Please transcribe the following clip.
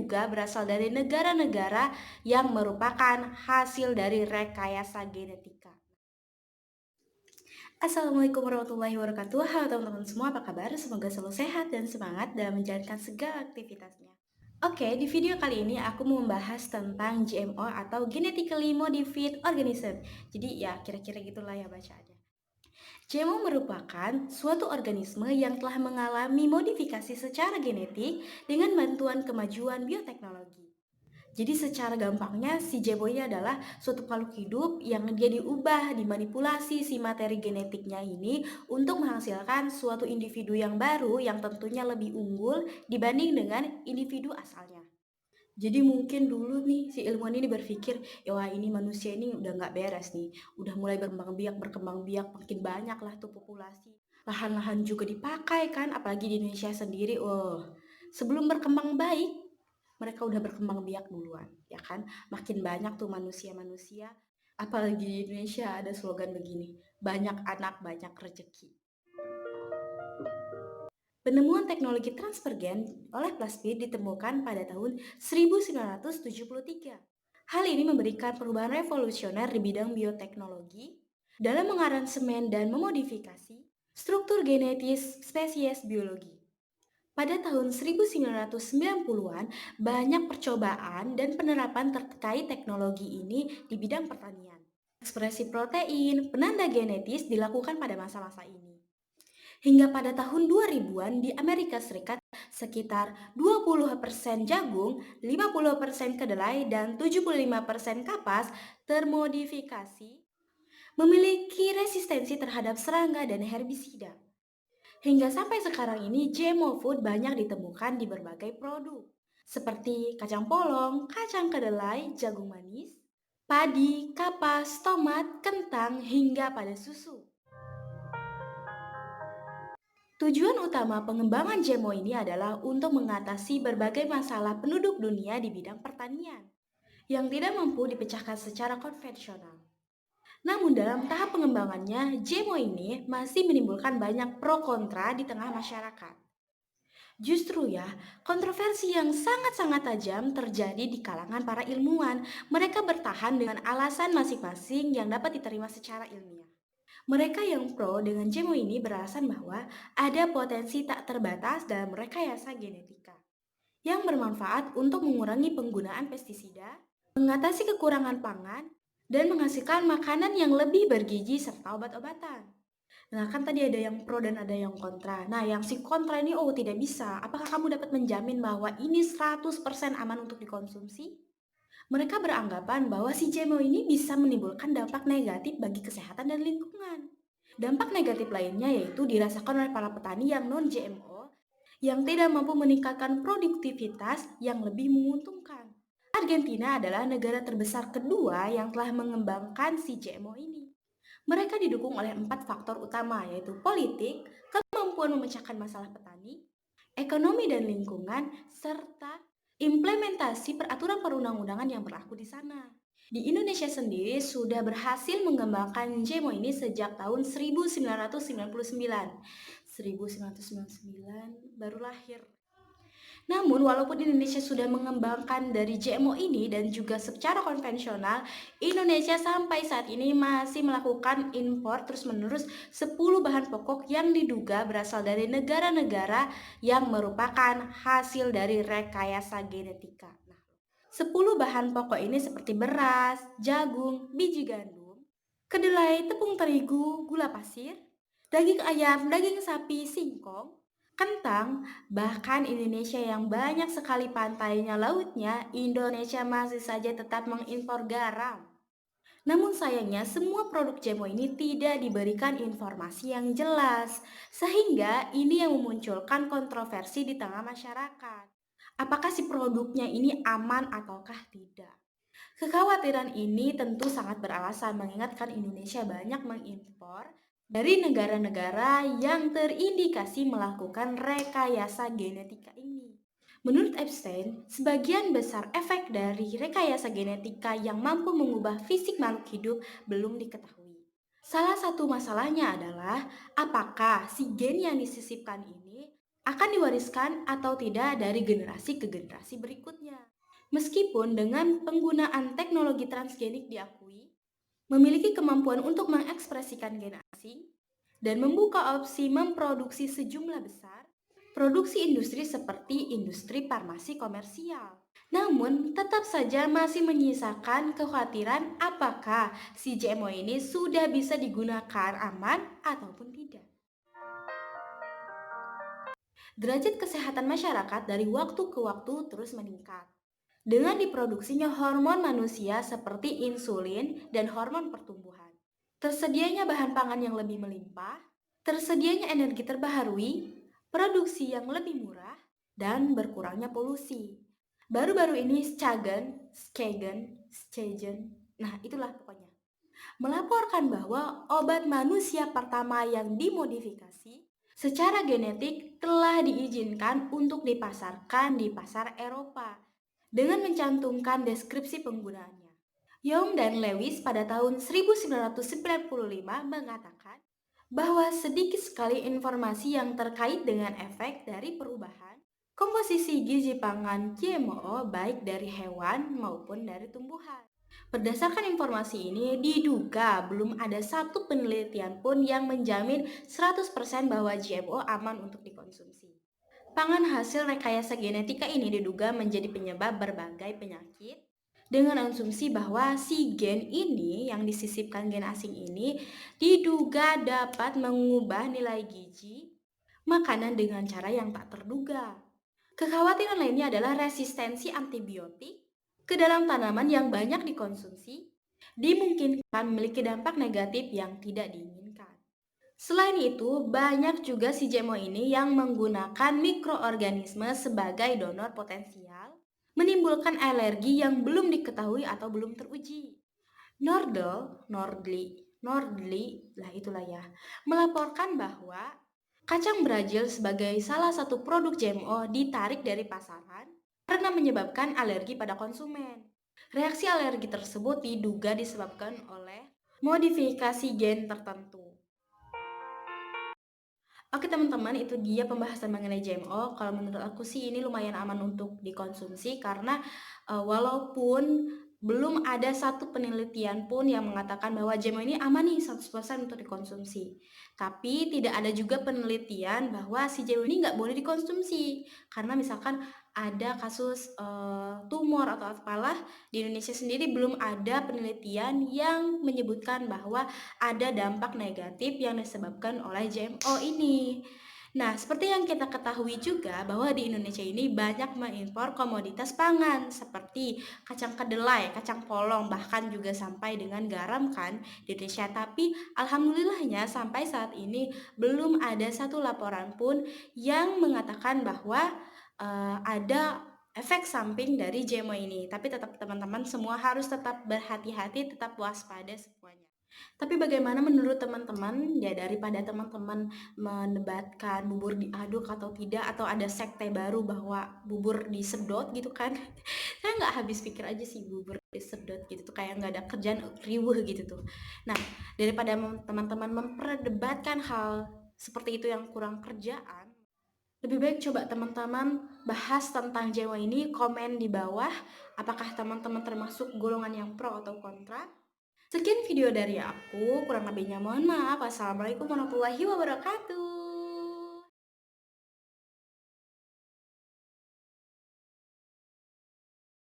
juga berasal dari negara-negara yang merupakan hasil dari rekayasa genetika. Assalamualaikum warahmatullahi wabarakatuh. Halo teman-teman semua, apa kabar? Semoga selalu sehat dan semangat dalam menjalankan segala aktivitasnya. Oke, di video kali ini aku mau membahas tentang GMO atau Genetically Modified Organism. Jadi ya kira-kira gitulah ya bacaannya. GMO merupakan suatu organisme yang telah mengalami modifikasi secara genetik dengan bantuan kemajuan bioteknologi. Jadi secara gampangnya si Jebo ini adalah suatu makhluk hidup yang dia diubah, dimanipulasi si materi genetiknya ini untuk menghasilkan suatu individu yang baru yang tentunya lebih unggul dibanding dengan individu asalnya. Jadi mungkin dulu nih si ilmuwan ini berpikir, ya wah ini manusia ini udah nggak beres nih, udah mulai berkembang biak, makin banyak lah tuh populasi. Lahan-lahan juga dipakai kan, apalagi di Indonesia sendiri, sebelum berkembang baik, mereka udah berkembang biak duluan, ya kan? Makin banyak tuh manusia-manusia, apalagi di Indonesia ada slogan begini, banyak anak, banyak rezeki. Penemuan teknologi transfer gen oleh plasmid ditemukan pada tahun 1973. Hal ini memberikan perubahan revolusioner di bidang bioteknologi dalam mengaransemen dan memodifikasi struktur genetis spesies biologi. Pada tahun 1990-an, banyak percobaan dan penerapan terkait teknologi ini di bidang pertanian. Ekspresi protein, penanda genetis dilakukan pada masa-masa ini. Hingga pada tahun 2000-an di Amerika Serikat, sekitar 20% jagung, 50% kedelai, dan 75% kapas termodifikasi memiliki resistensi terhadap serangga dan herbisida. Hingga sampai sekarang ini, GMO food banyak ditemukan di berbagai produk, seperti kacang polong, kacang kedelai, jagung manis, padi, kapas, tomat, kentang, hingga pada susu. Tujuan utama pengembangan GMO ini adalah untuk mengatasi berbagai masalah penduduk dunia di bidang pertanian yang tidak mampu dipecahkan secara konvensional. Namun dalam tahap pengembangannya, GMO ini masih menimbulkan banyak pro kontra di tengah masyarakat. Justru ya, kontroversi yang sangat-sangat tajam terjadi di kalangan para ilmuwan. Mereka bertahan dengan alasan masing-masing yang dapat diterima secara ilmiah. Mereka yang pro dengan GMO ini beralasan bahwa ada potensi tak terbatas dalam rekayasa genetika yang bermanfaat untuk mengurangi penggunaan pestisida, mengatasi kekurangan pangan, dan menghasilkan makanan yang lebih bergizi serta obat-obatan. Nah, kan tadi ada yang pro dan ada yang kontra. Nah, yang si kontra ini, tidak bisa. Apakah kamu dapat menjamin bahwa ini 100% aman untuk dikonsumsi? Mereka beranggapan bahwa si GMO ini bisa menimbulkan dampak negatif bagi kesehatan dan lingkungan. Dampak negatif lainnya yaitu dirasakan oleh para petani yang non-GMO yang tidak mampu meningkatkan produktivitas yang lebih menguntungkan. Argentina adalah negara terbesar kedua yang telah mengembangkan si GMO ini. Mereka didukung oleh 4 faktor utama, yaitu politik, kemampuan memecahkan masalah petani, ekonomi dan lingkungan, serta implementasi peraturan perundang-undangan yang berlaku di sana. Di Indonesia sendiri sudah berhasil mengembangkan GMO ini sejak tahun 1999. 1999 baru lahir. Namun, walaupun Indonesia sudah mengembangkan dari GMO ini dan juga secara konvensional, Indonesia sampai saat ini masih melakukan impor terus-menerus 10 bahan pokok yang diduga berasal dari negara-negara yang merupakan hasil dari rekayasa genetika. Nah, 10 bahan pokok ini seperti beras, jagung, biji gandum, kedelai, tepung terigu, gula pasir, daging ayam, daging sapi, singkong, kentang, bahkan Indonesia yang banyak sekali pantainya lautnya, Indonesia masih saja tetap mengimpor garam. Namun sayangnya semua produk GMO ini tidak diberikan informasi yang jelas, sehingga ini yang memunculkan kontroversi di tengah masyarakat. Apakah si produknya ini aman ataukah tidak? Kekhawatiran ini tentu sangat beralasan mengingatkan Indonesia banyak mengimpor dari negara-negara yang terindikasi melakukan rekayasa genetika ini. Menurut Epstein, sebagian besar efek dari rekayasa genetika yang mampu mengubah fisik makhluk hidup belum diketahui. Salah satu masalahnya adalah apakah si gen yang disisipkan ini akan diwariskan atau tidak dari generasi ke generasi berikutnya. Meskipun dengan penggunaan teknologi transgenik diakui, memiliki kemampuan untuk mengekspresikan gen asing, dan membuka opsi memproduksi sejumlah besar produksi industri seperti industri farmasi komersial. Namun, tetap saja masih menyisakan kekhawatiran apakah si GMO ini sudah bisa digunakan aman ataupun tidak. Derajat kesehatan masyarakat dari waktu ke waktu terus meningkat. Dengan diproduksinya hormon manusia seperti insulin dan hormon pertumbuhan. Tersedianya bahan pangan yang lebih melimpah, tersedianya energi terbaharui, produksi yang lebih murah, dan berkurangnya polusi. Baru-baru ini Skagen, nah itulah pokoknya, melaporkan bahwa obat manusia pertama yang dimodifikasi secara genetik telah diizinkan untuk dipasarkan di pasar Eropa dengan mencantumkan deskripsi penggunaannya. Young dan Lewis pada tahun 1995 mengatakan bahwa sedikit sekali informasi yang terkait dengan efek dari perubahan komposisi gizi pangan GMO baik dari hewan maupun dari tumbuhan. Berdasarkan informasi ini, diduga belum ada satu penelitian pun yang menjamin 100% bahwa GMO aman untuk dikonsumsi. Pangan hasil rekayasa genetika ini diduga menjadi penyebab berbagai penyakit dengan asumsi bahwa si gen ini yang disisipkan gen asing ini diduga dapat mengubah nilai gizi makanan dengan cara yang tak terduga. Kekhawatiran lainnya adalah resistensi antibiotik ke dalam tanaman yang banyak dikonsumsi dimungkinkan memiliki dampak negatif yang tidak diinginkan. Selain itu, banyak juga si GMO ini yang menggunakan mikroorganisme sebagai donor potensial, menimbulkan alergi yang belum diketahui atau belum teruji. Nordli, lah itulah ya, melaporkan bahwa kacang Brazil sebagai salah satu produk GMO ditarik dari pasaran karena menyebabkan alergi pada konsumen. Reaksi alergi tersebut diduga disebabkan oleh modifikasi gen tertentu. Oke teman-teman, itu dia pembahasan mengenai GMO. Kalau menurut aku sih ini lumayan aman untuk dikonsumsi karena walaupun belum ada satu penelitian pun yang mengatakan bahwa GMO ini aman nih 100% untuk dikonsumsi. Tapi tidak ada juga penelitian bahwa si GMO ini nggak boleh dikonsumsi. Karena misalkan ada kasus tumor atau apalah, di Indonesia sendiri belum ada penelitian yang menyebutkan bahwa ada dampak negatif yang disebabkan oleh GMO ini. Nah, seperti yang kita ketahui juga bahwa di Indonesia ini banyak mengimpor komoditas pangan seperti kacang kedelai, kacang polong, bahkan juga sampai dengan garam kan di Indonesia. Tapi alhamdulillahnya sampai saat ini belum ada satu laporan pun yang mengatakan bahwa ada efek samping dari GMO ini. Tapi tetap teman-teman semua harus tetap berhati-hati, tetap waspada semuanya. Tapi bagaimana menurut teman-teman? Ya daripada teman-teman mendebatkan bubur diaduk atau tidak, atau ada sekte baru bahwa bubur disedot gitu kan. Saya nggak habis pikir aja sih bubur disedot gitu tuh kayak nggak ada kerjaan riweuh gitu tuh. Nah, daripada teman-teman memperdebatkan hal seperti itu yang kurang kerjaan, lebih baik coba teman-teman bahas tentang Jawa ini, komen di bawah apakah teman-teman termasuk golongan yang pro atau kontra. Sekian video dari aku, kurang lebihnya mohon maaf. Wassalamualaikum warahmatullahi wabarakatuh.